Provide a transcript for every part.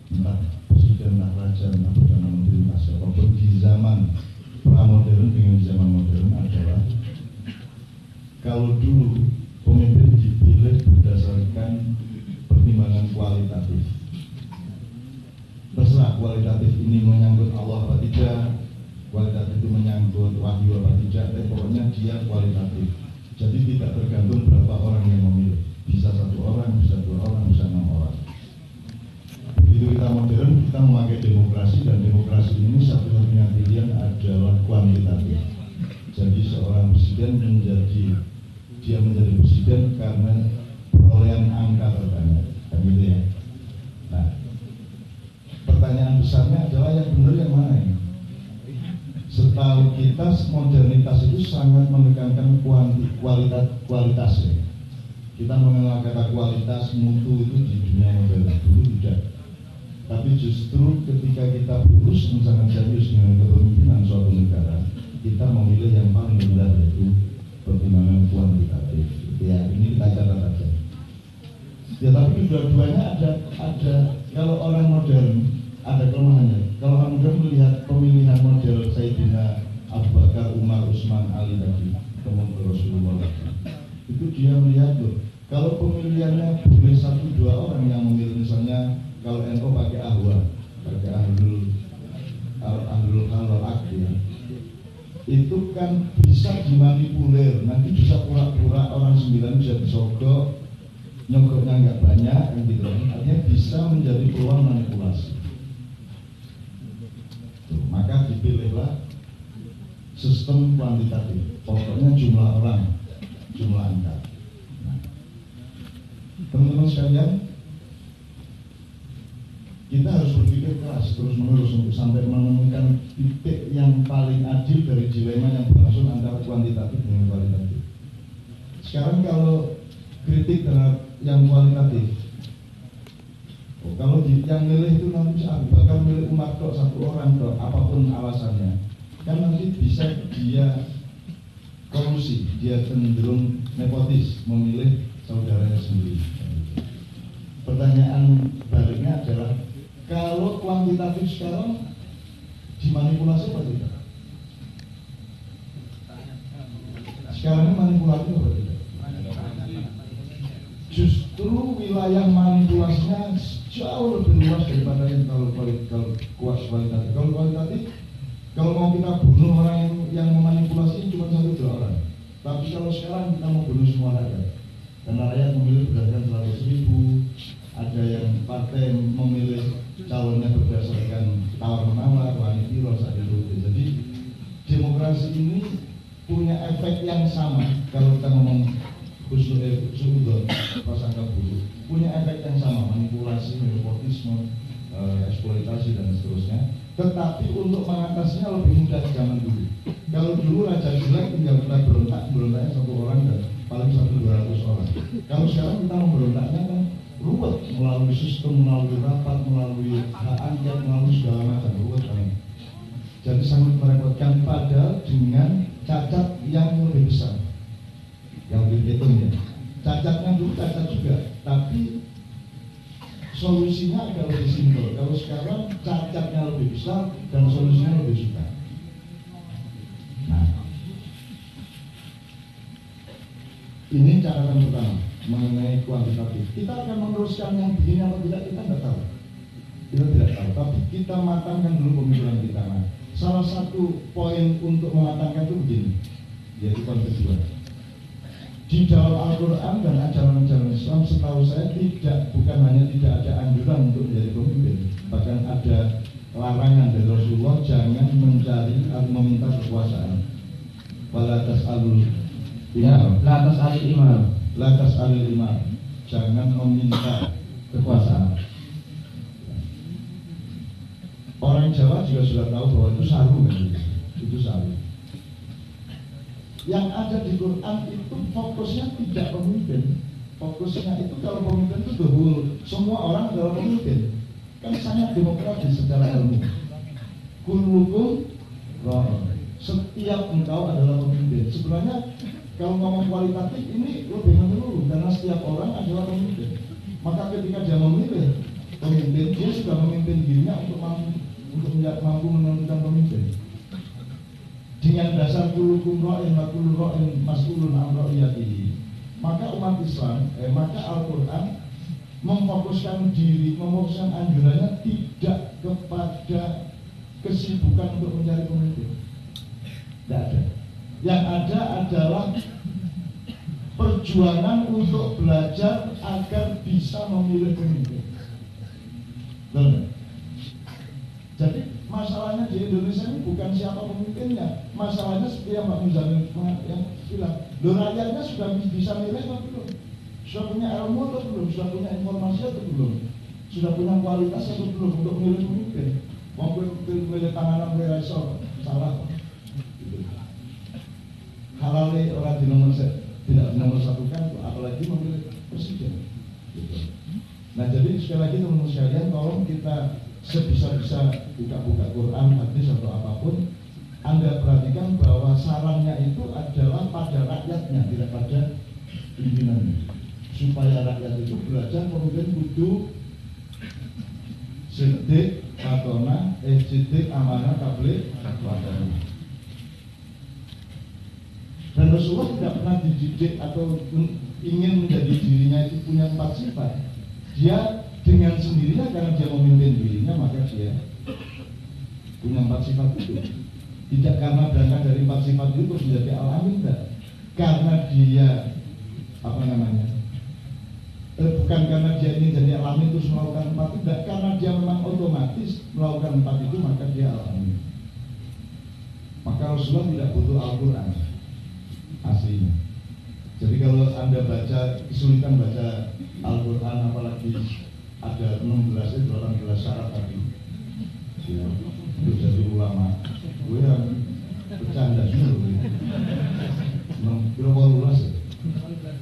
entah presiden, entah raja, entah perdana menteri, entah siapapun di zaman pra-modern dengan zaman modern adalah kalau dulu pemimpin dipilih berdasarkan pertimbangan kualitatif. Terserah kualitatif ini menyangkut Allah apa tidak, kualitatif itu menyangkut wahyu apa tidak, tapi pokoknya dia kualitatif. Jadi tidak tergantung berapa orang yang memilih, bisa 1 orang, bisa 2 orang, bisa 6 orang. Begitu kita modern, kita memakai demokrasi, dan demokrasi ini satu-satunya pilihan adalah kuantitatif. Jadi seorang presiden menjadi presiden karena perolehan angka terbanyak, kan gitu ya. Nah, pertanyaan besarnya adalah yang benar yang mana ini? Setahu kita modernitas itu sangat menekankan kualitasnya. Kita mengenal kata kualitas, mutu itu di dunia modern, dulu tidak. Tapi justru ketika kita berusaha sangat serius dengan kepemimpinan suatu negara, kita memilih yang paling rendah, yaitu pertimbangan kuantitatif. Ya, ini kita catat aja. Ya, tapi dua-duanya ada. Kalau orang modern ada kelemahannya. Kalau orang modern melihat pemilihan model Sayyidina Abu Bakar, Umar, Utsman, Ali tadi, kemudian Rasulullah, itu dia melihat loh, kalau pemilihannya boleh 1-2 orang yang memilih, misalnya kalau NU pakai ahwa, pakai ahlul halal akdi, itu kan bisa dimanipulir, nanti bisa pura-pura orang 9 bisa disogok, nyogoknya nggak banyak, gitu. Artinya bisa menjadi peluang manipulasi. Maka dipilihlah sistem kuantitatif, pokoknya jumlah orang, jumlah angka. Nah, teman-teman sekalian, kita harus berpikir keras terus-menerus untuk sampai menemukan titik yang paling adil dari dilema yang berlangsung antara kuantitatif dengan kualitatif. Sekarang kalau kritik terhadap yang kualitatif, kalau yang milih itu nanti bahkan milih Umar kok 1 orang kok, apapun alasannya, kan nanti bisa dia kolusi, dia cenderung nepotis, memilih saudaranya sendiri. Pertanyaan baliknya adalah, kalau kuantitatif sekarang dimanipulasi apa tidak? Sekarang manipulatif apa tidak? Justru wilayah manipulasinya jauh lebih luas daripada yang kalau kualitatif. Kalau kualitatif, kalau mau kita bunuh orang yang memanipulasi cuma 1-2 orang. Tapi kalau sekarang kita mau bunuh semua rakyat, karena rakyat memilih berdasarkan 100.000, ada yang partai memilih calonnya berdasarkan tawar-menawar, wanita, sadil. Jadi demokrasi ini punya efek yang sama. Kalau kita ngomong suudon, prasangka buruk, punya efek yang sama, manipulasi, nepotisme, eksploitasi dan seterusnya. Tetapi untuk mengatasinya lebih mudah zaman dulu. Kalau dulu raja jelek tinggal kita berontaknya 1 orang dan paling 100-200 orang. Kalau sekarang kita memberontaknya kan ruwet, melalui sistem, melalui rapat, melalui hak angket, melalui segala macam, ruwet banget. Jadi sangat merepotkan, padahal dengan cacat yang lebih besar, yang lebih hitungnya. Cacatnya dulu cacat juga, tapi solusinya agak lebih simpel. Kalau sekarang cacatnya lebih besar dan solusinya lebih susah. Nah, ini catatan pertama mengenai kuantitatif. Kita akan meneruskan yang begini atau tidak, kita tidak tahu. Kita tidak tahu, tapi kita matangkan dulu pemikiran kita. Nah, salah satu poin untuk mematangkan itu begini, yaitu poin kedua. Di dalam Al-Quran dan ajaran-ajaran Islam, setahu saya bukan hanya tidak ada anjuran untuk menjadi pemimpin, bahkan ada larangan dari Rasulullah, jangan mencari atau meminta kekuasaan. Walatas alul imam, jangan meminta kekuasaan. Orang Jawa juga sudah tahu bahwa itu saru, itu saru. Yang ada di Quran itu fokusnya tidak pemimpin. Fokusnya itu kalau pemimpin itu berbulu, semua orang adalah pemimpin. Kan sangat demokratis secara ilmu. Kullukum ra'in. Setiap engkau adalah pemimpin. Sebenarnya kalau ngomong kualitatif ini lebih menyeluruh, karena setiap orang adalah pemimpin. Maka ketika dia memilih pemimpin, dia sudah memimpin dirinya untuk mampu menentukan pemimpin. Dengan dasar kulukum ra'in wa kullu ra'in mas'ulun an ra'iyatihi, maka umat Islam, maka Al-Quran memfokuskan anjurannya tidak kepada kesibukan untuk mencari pemimpin. Tidak ada. Yang ada adalah perjuangan untuk belajar agar bisa memilih pemimpin. Benar. Jadi masalahnya di Indonesia ini bukan siapa pemimpinnya. Masalahnya seperti yang Pak Muzamil yang bilang, rakyatnya sudah bisa milih atau belum? Sudah punya ilmu atau belum? Sudah punya informasi atau belum? Sudah punya kualitas atau belum untuk memilih pemimpin? Mau milih tanganan mereka salah. Halalnya orang tidak nomor satukan, apalagi memilih presiden. Gitu. Nah jadi sekali lagi teman-teman sekalian, tolong kita sebisa-bisa buka-buka Quran, hadis atau apapun, Anda perhatikan bahwa sarannya itu adalah pada rakyatnya, tidak pada pimpinannya. Supaya rakyat itu belajar kemudian kudu sidik, patona, sidik, amanah, tabligh, wadana. Dan Rasulullah tidak pernah dididik atau ingin menjadi dirinya itu punya 4 sifat. Dia dengan sendirinya, karena dia memimpin dirinya, maka dia punya 4 sifat itu. Tidak karena berangkat dari 4 sifat itu terus menjadi al-amin, tidak. Karena dia bukan karena dia ingin jadi al-amin terus melakukan 4, tidak. Karena dia memang otomatis melakukan 4 itu, maka dia al-amin. Maka Rasulullah tidak butuh Al-Quran aslinya. Jadi kalau Anda kesulitan baca Al-Quran, apalagi ada 18 syarat tadi ya, untuk jadi ulama, gue yang bercanda dulu.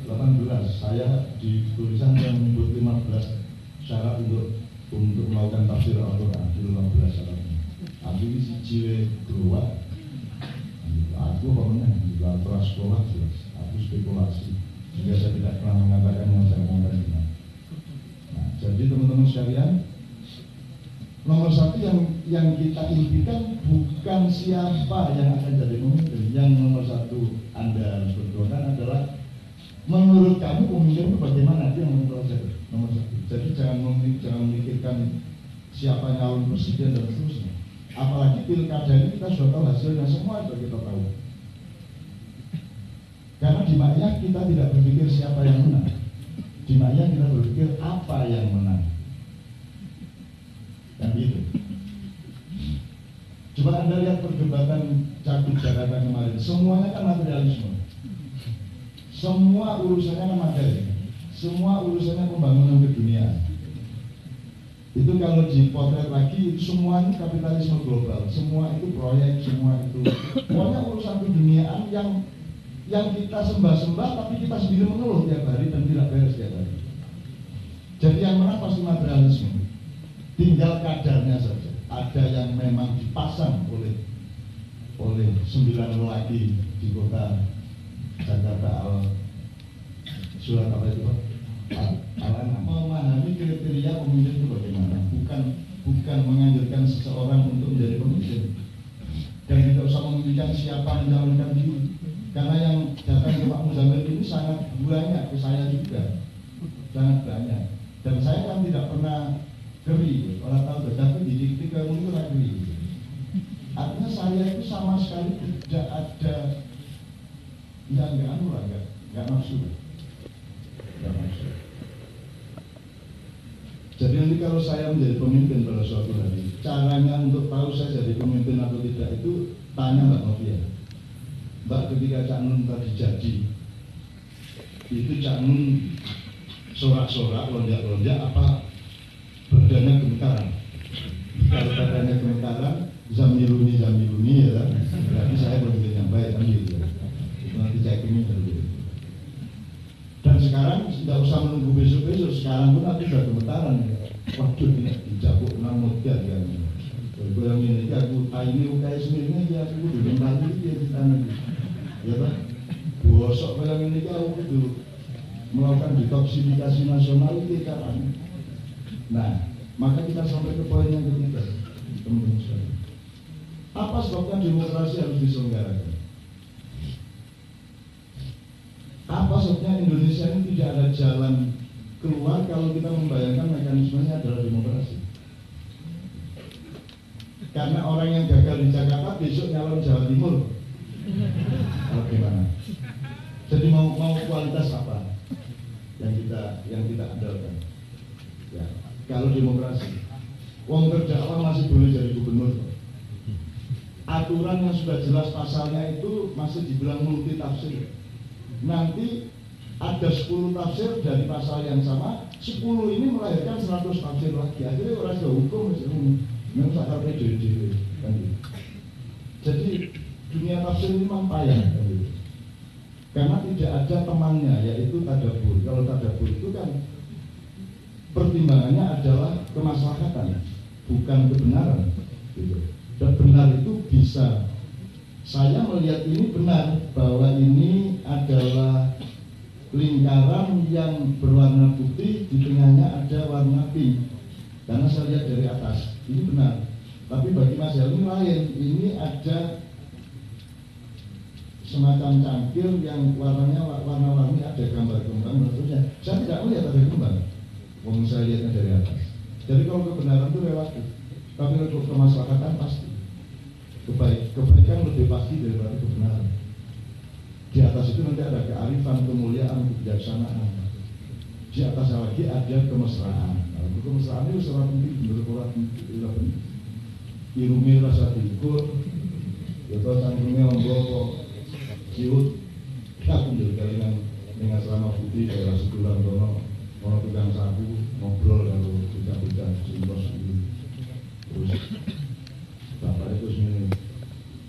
18 saya di tulisan yang menyebut 15 syarat untuk melakukan tafsir Al-Quran, 15 syaratnya. Tapi si jiwe keluar, aku pokoknya juga keras sekolah jelas, aku spekulasi, sehingga saya tidak pernah mengatakan yang saya mengatakan. Nah, jadi teman-teman sekalian, nomor 1 yang kita impikan bukan siapa yang akan jadi pemimpin. Yang nomor 1 Anda harus berdoa adalah menurut kamu pemimpin itu bagaimana, itu yang nomor 1. Jadi jangan memikirkan siapa calon presiden dan seterusnya. Apalagi pilkada ini kita sudah tahu hasilnya, semua sudah kita tahu. Karena di Ma'iyah kita tidak berpikir siapa yang menang. Di Ma'iyah kita berpikir apa yang menang. Dan gitu. Coba Anda lihat perdebatan Cagup Jakarta kemarin, semuanya kan materialisme. Semua urusannya kan materi. Semua urusannya pembangunan keduniaan. Itu kalau dipotret lagi, itu semuanya kapitalisme global. Semua itu proyek, semua itu pokoknya urusan keduniaan yang kita sembah-sembah, tapi kita sendiri mengeluh tiap hari dan tidak beres tiap hari. Jadi yang menang pasti materialisme. Tinggal kadarnya saja. Ada yang memang dipasang oleh 9 lelaki di kota Jakarta surat apa itu Pak? Memahami kriteria pemimpin itu bagaimana, bukan menganjurkan seseorang untuk menjadi pemimpin. Dan tidak usah memikirkan siapa mencalonkan diri, karena yang datang ke Pak Muzamil ini sangat banyak, ke saya juga sangat banyak. Dan saya kan tidak pernah geri, orang tahu tetapi didik kamu itu geri. Artinya saya itu sama sekali tidak ada nggak nafsu. Jadi nanti kalau saya menjadi pemimpin pada suatu hari, caranya untuk tahu saya jadi pemimpin atau tidak itu tanya Mbak Novia. Mbak, ketika Cak Nun tadi jadi, itu Cak Nun sorak-sorak, lonjak-lonjak, apa badannya gemetaran? Kalau badannya gemetaran, zamiluni ya kan? Berarti saya pemimpin yang baik kan gitu. Itu nanti cek ini dulu. Dan sekarang tidak usah menunggu besok-besok, sekarang pun aku sudah gemetaran. Waduh, ini dijabuk namut ya kan. Kalau yang ini aku ini UKS ini ya aku udah mentari dia di tanah. Ya Pak. Bosok kalau ini aku udah melakukan detoksifikasi nasional itu kan. Nah, Maka kita sampai ke poin yang ketiga, teman-teman sekalian. Apa sebabnya demokrasi harus diselenggarakan? Apa sebabnya Indonesia ini tidak ada jalan keluar kalau kita membayangkan mekanismenya adalah demokrasi? Karena orang yang gagal di Jakarta besok nyalon Jawa Timur. Bagaimana? Jadi mau kualitas apa yang kita andalkan? Ya, kalau demokrasi, wong terdakwa masih boleh jadi gubernur. Aturan yang sudah jelas pasalnya itu masih dibilang multi tafsir. Nanti ada 10 tafsir dari pasal yang sama, 10 ini melahirkan 100 tafsir lagi. Akhirnya orang sudah hukum memang sakar PJJ kan gitu. Jadi dunia tafsir ini memang payah kan gitu. Karena tidak ada temannya, yaitu tadabbur. Kalau tadabbur itu kan pertimbangannya adalah kemaslahatan, bukan kebenaran gitu. Dan benar itu bisa, saya melihat ini benar bahwa ini adalah lingkaran yang berwarna putih, di tengahnya ada warna pink. Karena saya lihat dari atas, ini benar. Tapi bagi Mas Helmi lain, ini ada semacam cangkir yang warnanya warna-warni, ada gambar kembang dan seterusnya. Saya tidak melihat ada kembang, wong saya lihatnya dari atas. Jadi kalau kebenaran itu relatif, tapi untuk kemaslahatan pasti. Kebaikan lebih pasti daripada kebenaran. Di atas itu nanti ada kearifan, kemuliaan, kebijaksanaan. Di atas lagi ada kemesraan. Nah, kemesraan itu sangat penting menurut orang itu. Irumi rasa diukur, yaitu cangkemnya onggok, ciut, aku menjadi dengan selama putih daerah sebulan kono, mau tukang sapu, ngobrol kalau tidak simpos gitu. Terus bapak itu sini,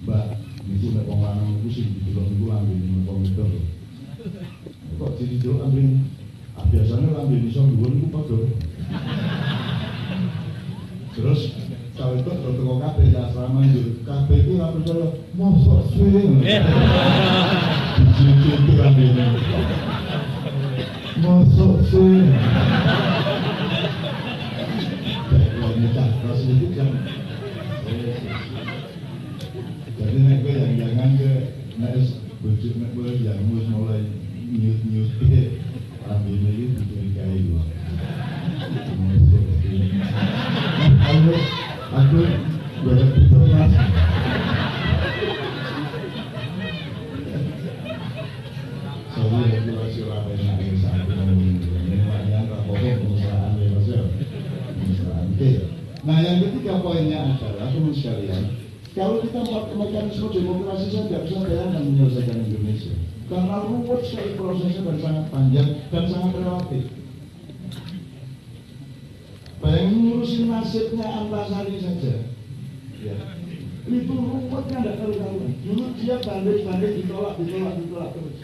Mbak, itu nek wong lanang iku sing didelok niku lambe komputer. Kok didelok lambe? Biasane lambe iso dhuwur niku padha. Terus cawe itu teko kabeh asrama njur. Kabeh iki ora percaya, mosok sih. Jadi lambe. Mosok sih. Terus itu kan jadi nek kowe yang jangan ke nek bojo nek kowe yang mulai nyut ambine iki dicurigai lho. Aku boleh betul Mas. Saya lagi masih ramai yang saat ini yang rapopo pengusahaan ya Mas ya. Oke. Nah yang ketiga poinnya adalah teman sekalian, kalau kita buat mekanisme demokrasi saya tidak bisa bayangkan menyelesaikan Indonesia karena ruwet sekali prosesnya dan sangat panjang dan sangat relatif. Bayangin ngurusin nasibnya Antasari saja, ya. Itu ruwetnya tidak karu-karuan. Dulu dia banding ditolak terus.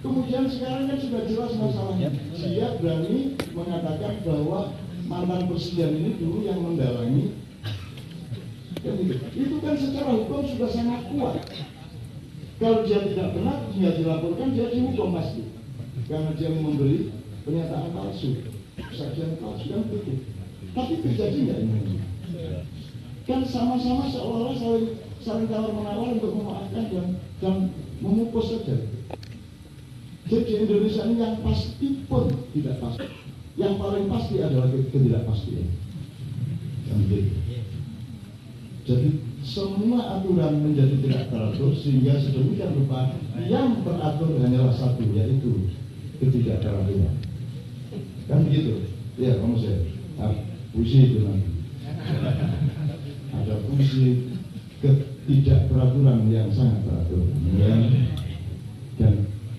Kemudian sekarang kan sudah jelas masalahnya. Dia berani mengatakan bahwa mantan presiden ini dulu yang mendalangi. Itu kan secara hukum sudah sangat kuat. Kalau dia tidak benar, dia dilaporkan, dia dihukum pasti. Karena dia memberi pernyataan palsu, kesaksian palsu kan begitu. Tapi terjadi nggak ini? Kan sama-sama seolah-olah saling tawar-menawar untuk memaafkan dan memupus saja. Jadi Indonesia ini yang pasti pun tidak pasti. Yang paling pasti adalah ketidakpastian. Yang begitu. Jadi semua aturan menjadi tidak teratur sehingga sedemikian rupa yang teratur hanyalah satu, yaitu ketidakteraturan. Kan begitu? Ya, kamu saya puisi itu nanti. Ada puisi ketidakteraturan yang sangat teratur, dan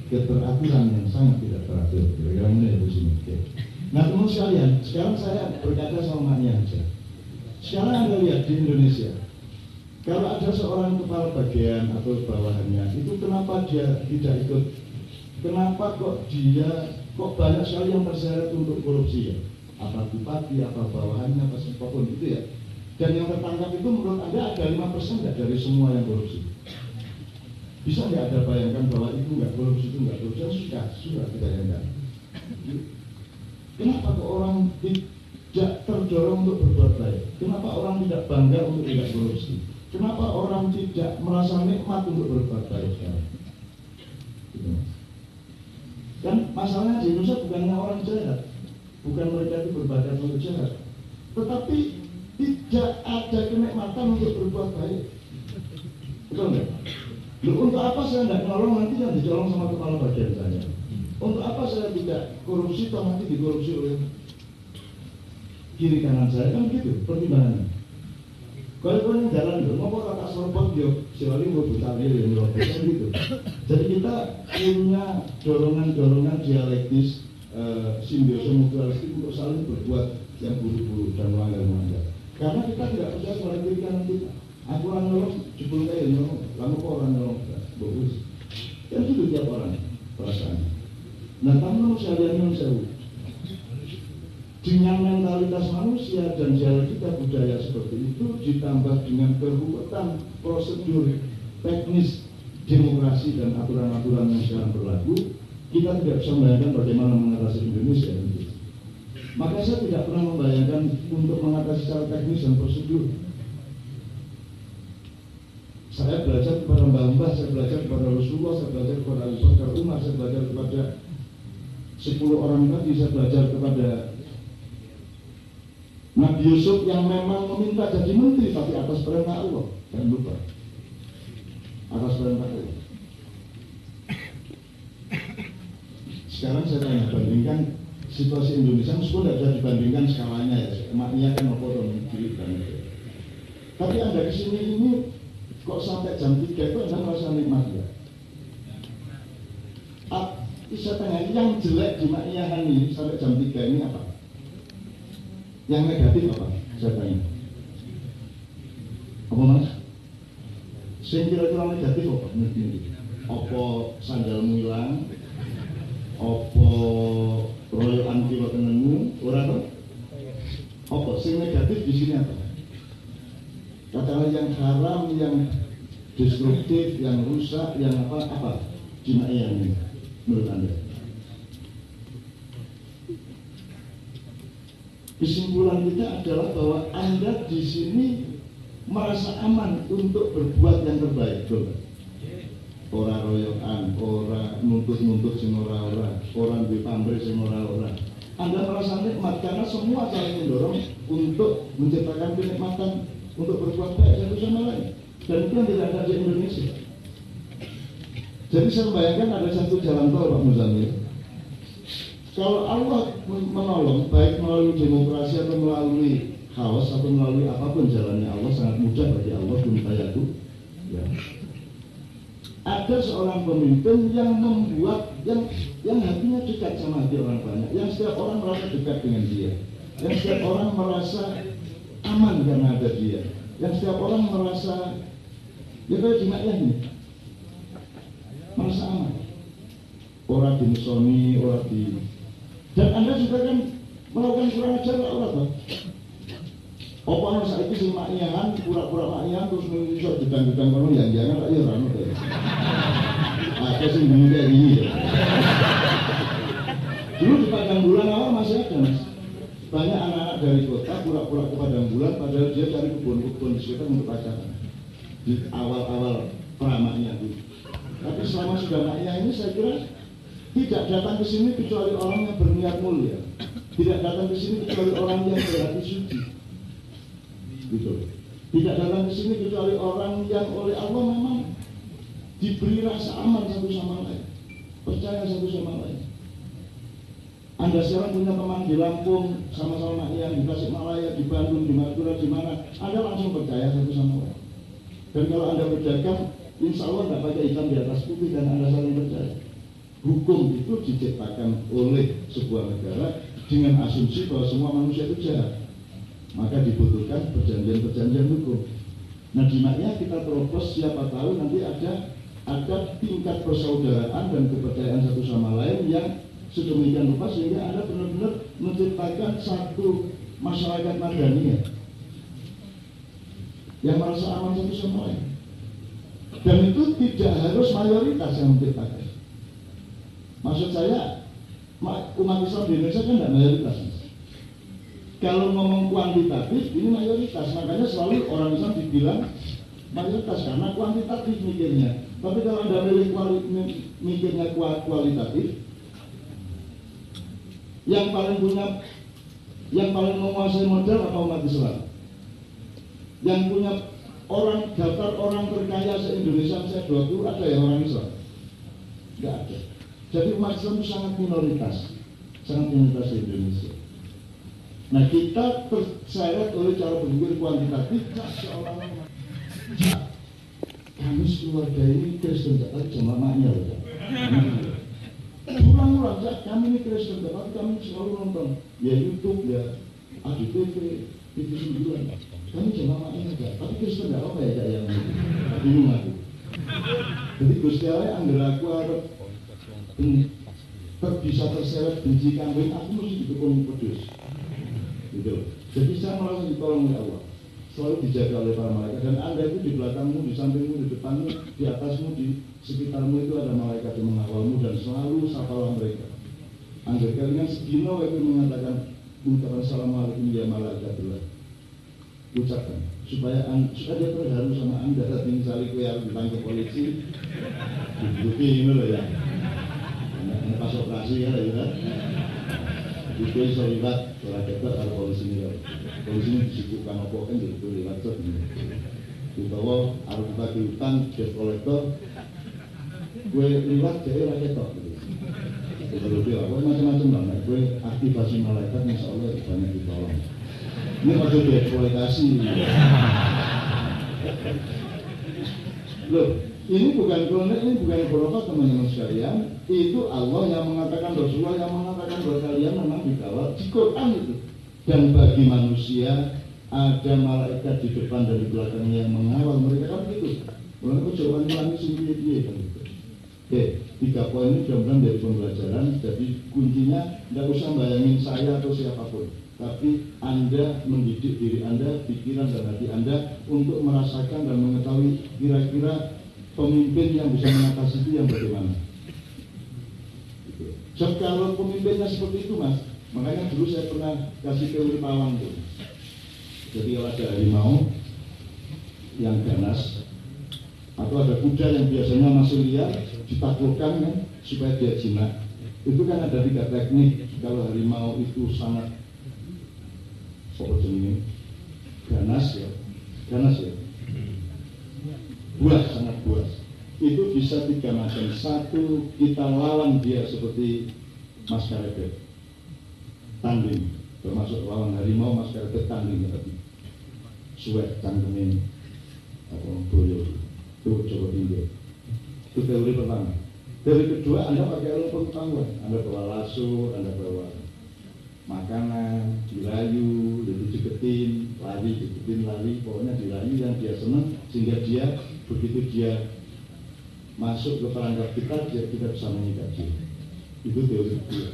keteraturan yang sangat tidak teratur. Kira-kira ini ya puisi. Nah teman sekalian, sekarang saya berkata sama maknya aja. Sekarang Anda lihat di Indonesia, kalau ada seorang kepala bagian atau bawahannya, itu kenapa dia tidak ikut? Kenapa kok banyak sekali yang terseret untuk korupsi ya? Apa bupati, apa bawahannya, apa siapapun itu ya. Dan yang tertangkap itu menurut Anda ada 5% nggak dari semua yang korupsi? Bisa nggak Anda bayangkan bahwa itu nggak korupsi, itu nggak korupsi? Sudah kita bayangkan. Kenapa kok orang di tidak terdorong untuk berbuat baik? Kenapa orang tidak bangga untuk tidak korupsi? Kenapa orang tidak merasa nikmat untuk berbuat baik sekarang? Gitu. Kan masalahnya di Indonesia bukannya orang jahat, bukan mereka itu berbakat untuk jahat, tetapi tidak ada kenikmatan untuk berbuat baik. Betul nggak? Untuk apa saya tidak nolong nanti yang dicolong sama kepala bagian saya? Untuk apa saya tidak korupsi atau nanti dikorupsi oleh kiri kanan saya? Kan begitu pertimbangannya. Kalau yang jalan itu, mau kata serobot dia siwali mau buta dia yang kan gitu. Jadi kita punya dorongan dialektis, simbiosis mutualistik untuk saling berbuat yang buruk-buruk dan melanggar. Karena kita tidak percaya pada kiri kanan kita. Aku orang nolong, jebul kayak nolong, lama kok orang nolong, bagus. Kan gitu tiap orang perasaannya. Nah, kamu manusia dengan mentalitas manusia dan dialektika budaya seperti itu ditambah dengan keruwetan prosedur teknis demokrasi dan aturan-aturan yang sekarang berlaku, kita tidak bisa membayangkan bagaimana mengatasi Indonesia. Maka saya tidak pernah membayangkan untuk mengatasi secara teknis dan prosedur. Saya belajar kepada mbah-mbah, saya belajar kepada Rasulullah, saya belajar kepada Abu Bakar Umar, saya belajar kepada 10 orang tadi, saya belajar kepada Nabi Yusuf yang memang meminta jadi menteri tapi atas perintah Allah. Jangan lupa, atas perintah Allah. Sekarang saya tanya, bandingkan situasi Indonesia, meskipun tidak bisa dibandingkan skalanya ya, maknya kan otonomi diri dan tapi Anda kesini ini kok sampai jam 3 itu Anda merasa nikmat ya? Saya tanya, yang jelek di makniahan ini sampai jam 3 ini apa? Yang negatif apa? Saya tanya. Apa mas? Yang kira-kira negatif apa? Apa sandalmu hilang? Apa royokan kilo tenenmu? Ora toh? Apa? Yang negatif di sini apa? Katakanlah yang haram, yang destruktif, yang rusak, yang apa? Jimaiyah ini menurut Anda? Kesimpulan kita adalah bahwa Anda di sini merasa aman untuk berbuat yang terbaik, betul? Orang royokan, orang nuntut sing ora-ora, orang dipamrih sing ora-ora. Anda merasa nikmat karena semua saling mendorong untuk menciptakan kenikmatan untuk berbuat baik satu sama lain. Dan itu yang tidak ada di Indonesia. Jadi saya membayangkan ada satu jalan tol, Pak Muzamil. Kalau Allah menolong, baik melalui demokrasi atau melalui chaos atau melalui apapun jalannya Allah, sangat mudah bagi Allah itu. Ya. Ada seorang pemimpin yang membuat, yang hatinya dekat sama hati orang banyak, yang setiap orang merasa dekat dengan dia, yang setiap orang merasa aman karena ada dia, yang setiap orang merasa, ya kayak jimatnya ini, merasa aman. Orang dimusoni, orang di. Dan Anda juga kan melakukan kurang ajar orang toh. Apa harus saiki sing maknyahan pura-pura maknyahan terus mengisok gedang-gedang kono yang jangan tak ya rano to. Apa sing ngene iki. Dulu di Padang Bulan awal masih ada mas. Banyak anak-anak dari kota pura-pura ke Padang Bulan padahal dia cari kebun-kebun di sekitar untuk pacaran. Di awal-awal pramaknya itu. Tapi selama sudah maknya ini saya kira tidak datang ke sini kecuali orang yang berniat mulia. Tidak datang ke sini kecuali orang yang berhati suci. Gitu. Tidak datang ke sini kecuali orang yang oleh Allah memang diberi rasa aman satu sama lain, percaya satu sama lain. Anda sekarang punya teman di Lampung, sama-sama yang di Tasikmalaya, di Bandung, di Madura, di mana, Anda langsung percaya satu sama lain. Dan kalau Anda berdagang, insya Allah tidak pakai hitam di atas putih dan Anda saling percaya. Hukum itu diciptakan oleh sebuah negara dengan asumsi bahwa semua manusia itu jahat. Maka dibutuhkan perjanjian-perjanjian hukum. Nah, di maknya kita terobos siapa tahu nanti ada tingkat persaudaraan dan kepercayaan satu sama lain yang sedemikian rupa sehingga Anda benar-benar menciptakan satu masyarakat madani yang merasa aman satu sama lain. Dan itu tidak harus mayoritas yang menciptakan. Maksud saya, umat Islam di Indonesia kan tidak mayoritas. Kalau ngomong kuantitatif, ini mayoritas. Makanya selalu orang Islam dibilang mayoritas karena kuantitatif mikirnya. Tapi kalau Anda milih mikirnya kualitatif, yang paling menguasai modal apa umat Islam? Yang punya daftar orang terkaya se-Indonesia saya 20 ada yang orang Islam? Tidak ada. Jadi umat Islam itu sangat minoritas di Indonesia. Nah, kita terseret oleh cara berpikir kuantitatif seolah-olah kami keluarga ini Kristen, tapi cuma maknya loh. Ulang-ulang, kami ini Kristen, tapi kami selalu nonton ya YouTube, ya ADTV, TV 9. Kami cuma maknya aja, tapi Kristen nggak apa ya yang bingung aku. Jadi Gusti Allah anggar aku harap bisa terseret benci kambing, aku mesti didukung pedus. Gitu. Jadi saya merasa ditolong oleh Allah, selalu dijaga oleh para malaikat. Dan Anda itu di belakangmu, di sampingmu, di depanmu, di atasmu, di sekitarmu itu ada malaikat yang mengawalmu dan selalu sapalah mereka. Anda kalian sedino itu mengatakan assalamualaikum ya malaikatullah, ucapkan supaya dia terharu sama Anda. Tapi misalnya kue harus ditangkap polisi, dibuki ini loh ya. Pas operasi ya, itu bisa lihat setelah kita kalau polisi ini disibukkan apa kan jadi lihat tuh ini bahwa harus kita diutang debt collector gue lihat jadi rakyat toh gitu lebih apa macam-macam lah gue aktivasi malaikat insya Allah banyak ditolong ini masuk dieksploitasi loh. Ini bukan kronik, ini bukan berokok teman-teman sekalian. Itu Allah yang mengatakan, Rasulullah yang mengatakan bahwa kalian memang dikawal di Quran itu. Dan bagi manusia ada malaikat di depan dan di belakangnya yang mengawal mereka kan begitu. Mulai jawaban kami sendiri kan gitu. Oke, 3 poin ini mudah-mudahan dari pembelajaran. Jadi kuncinya tidak usah bayangin saya atau siapapun, tapi Anda mendidik diri Anda, pikiran dan hati Anda untuk merasakan dan mengetahui kira-kira pemimpin yang bisa mengatasi itu yang bagaimana. So, kalau pemimpinnya seperti itu mas, makanya dulu saya pernah kasih teori pawang tuh. Jadi kalau ada harimau yang ganas atau ada kuda yang biasanya masuk liar ditaklukkan kan supaya dia jinak. Itu kan ada 3 teknik. Kalau harimau itu sangat ganas ya, buas, sangat buas. Itu bisa 3 macam. 1, kita lawan dia seperti Mas Karebet, tanding, termasuk lawan harimau. Mas Karebet tanding tadi, suwet cangkemin apa boyo itu coba tinggi. Itu teori pertama. Teori kedua, Anda pakai ilmu pengetahuan. Anda bawa lasso, Anda bawa makanan, dirayu, deketin, lari, pokoknya dirayu yang dia senang sehingga dia begitu dia masuk ke perangkap kita bisa mengikat dia. Itu teori kedua.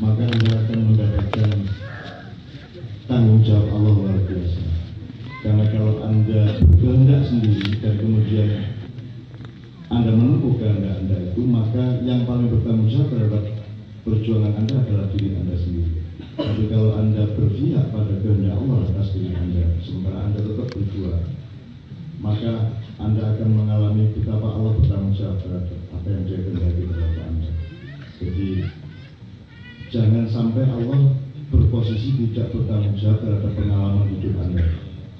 Maka Anda akan mendapatkan tanggung jawab Allah luar biasa. Karena kalau Anda berkehendak sendiri dan kemudian Anda menempuh kehendak Anda itu, maka yang paling bertanggung jawab terhadap perjuangan Anda adalah diri Anda sendiri. Tapi kalau Anda berpihak pada kehendak Allah atas diri Anda, sementara Anda tetap berjuang, maka Anda akan mengalami betapa Allah bertanggung jawab terhadap apa yang Dia kehendaki terhadap Anda. Jadi jangan sampai Allah berposisi tidak bertanggung jawab terhadap pengalaman hidup Anda.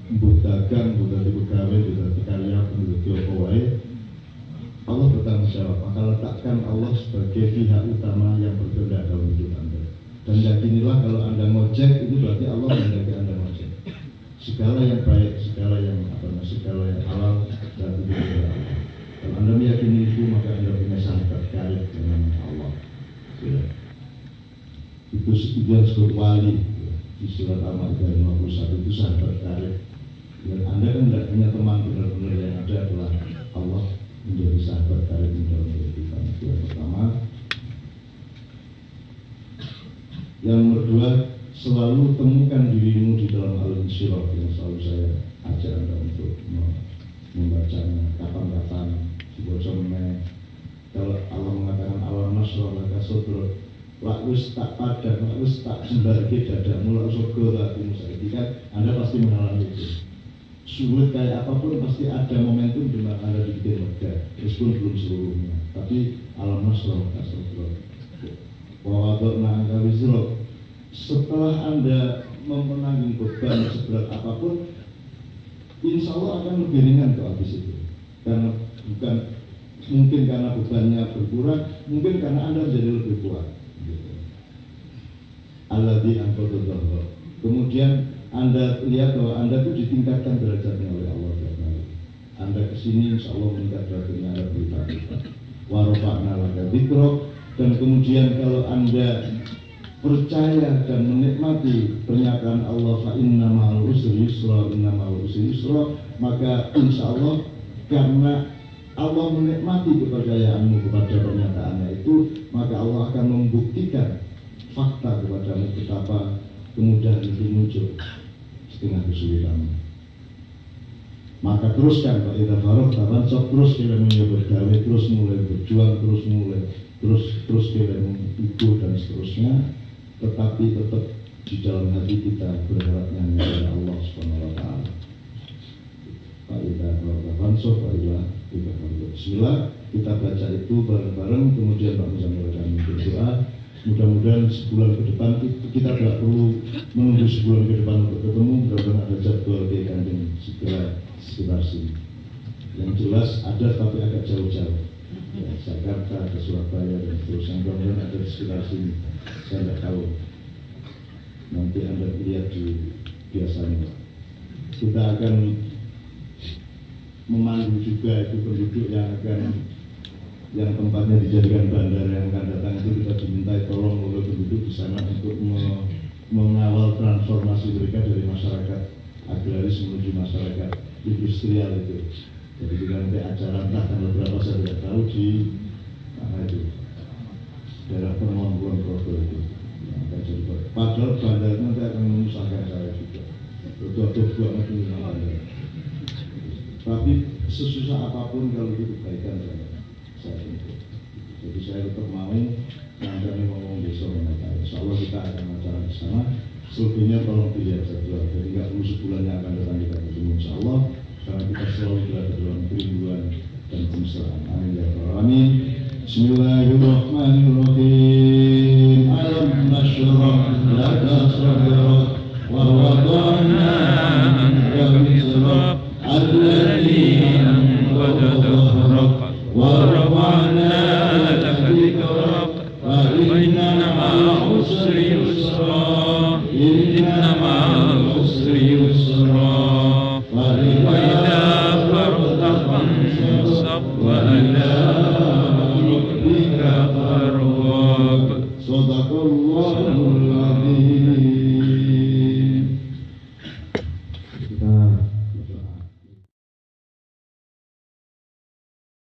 Mbok dagang, mbok dadi pegawai, mbok dadi karyawan, mbok dadi apa wae, Allah bertanggung jawab. Maka letakkan Allah sebagai pihak utama yang berkehendak dalam hidup Anda. Dan yakinilah kalau Anda ngojek itu berarti Allah menghendaki Anda ngojek. Segala yang baik, segala yang halal berarti itu dari Allah. Kalau Anda meyakini itu, maka Anda punya sahabat karib dengan Allah. Ya. Itu yang disebut wali di surat Al-Maidah 51 itu sahabat karib. Dan Anda kan tidak punya teman benar-benar yang ada adalah Allah menjadi sahabat karib dalam kehidupan. Itu yang pertama. Yang kedua, selalu temukan dirimu di dalam al-insyirah yang selalu saya ajak Anda untuk membacanya kapan-kapan dibaca meneh. Kalau Allah mengatakan alam nasrah laka sodrok, lak wis tak padang, lak wis tak sembarke dadamu, lak surga hatimu saiki kan Anda pasti mengalami itu. Sulit kayak apapun pasti ada momentum di mana Anda dibikin lega, meskipun belum seluruhnya. Tapi alam nasroh kasroh, wawadokna angka wizroh. Setelah Anda memenanggung beban seberat apapun, insya Allah akan lebih ringan kok habis itu. Karena bukan mungkin karena bebannya berkurang, mungkin karena Anda menjadi lebih kuat. Alladzi anqadha dhahrak. Kemudian Anda lihat bahwa Anda itu ditingkatkan derajatnya oleh Allah SWT. Anda kesini insya Allah meningkat derajatnya, Anda berlipat-lipat. Wa rafa'na laka dzikrak. Dan kemudian kalau Anda percaya dan menikmati pernyataan Allah fa inna ma'al usri yusra, inna ma'al usri yusra, maka insya Allah karena Allah menikmati kepercayaanmu kepada pernyataannya itu, maka Allah akan membuktikan fakta kepadamu betapa kemudahan itu muncul setengah kesulitanmu. Maka teruskan Pak Ida Faruk, terus kita bergawe, terus mulai berjuang, terus kita ikut dan seterusnya. Tetapi tetap di dalam hati kita berharapnya kepada Allah Subhanahu Wa Taala. Pak Ida Faruk, Pak Ida Faruk. Bismillah, kita baca itu bareng-bareng, kemudian Pak Muzamil akan berdoa. Mudah-mudahan sebulan ke depan kita tidak perlu menunggu sebulan ke depan untuk ketemu. Mudah-mudahan ada jadwal ke Kanjeng segera sekitar sini. Yang jelas ada tapi agak jauh-jauh. Ya, Jakarta, ke Surabaya dan seterusnya. Mudah-mudahan ada di sekitar sini. Saya tidak tahu. Nanti Anda lihat di biasanya. Kita akan memandu juga itu penduduk yang tempatnya dijadikan bandara yang akan datang itu, kita dimintai tolong oleh penduduk di sana untuk mengawal transformasi mereka dari masyarakat agraris menuju masyarakat industrial itu. Jadi kita nanti acara entah tanggal berapa saya tidak tahu di mana itu daerah Permon Kulon Progo itu. Padahal bandaranya nanti akan menyusahkan saya juga. Betul-betul banget itu namanya. Tapi sesusah apapun kalau itu kebaikan saya itu. Jadi saya tetap mau kami ngomong besok mengenai. Insya Allah kita akan acara di sana. Selebihnya tolong dilihat jadwal. Jadi nggak perlu sebulan yang akan datang kita ketemu Insya Allah. Karena kita selalu berada dalam kerinduan dan kemesraan. Amin ya rabbal alamin. Bismillahirrahmanirrahim. Alam nashrah laka sadrak wa wada'na anka wizrak alladzi anqadha dhahrak wa rafa'na laka dzikrak fa inna ma'al usri yusra, inna ma'al usri yusra, wa idza faragta fansab wa ila rabbika farghab. Sadaqallahu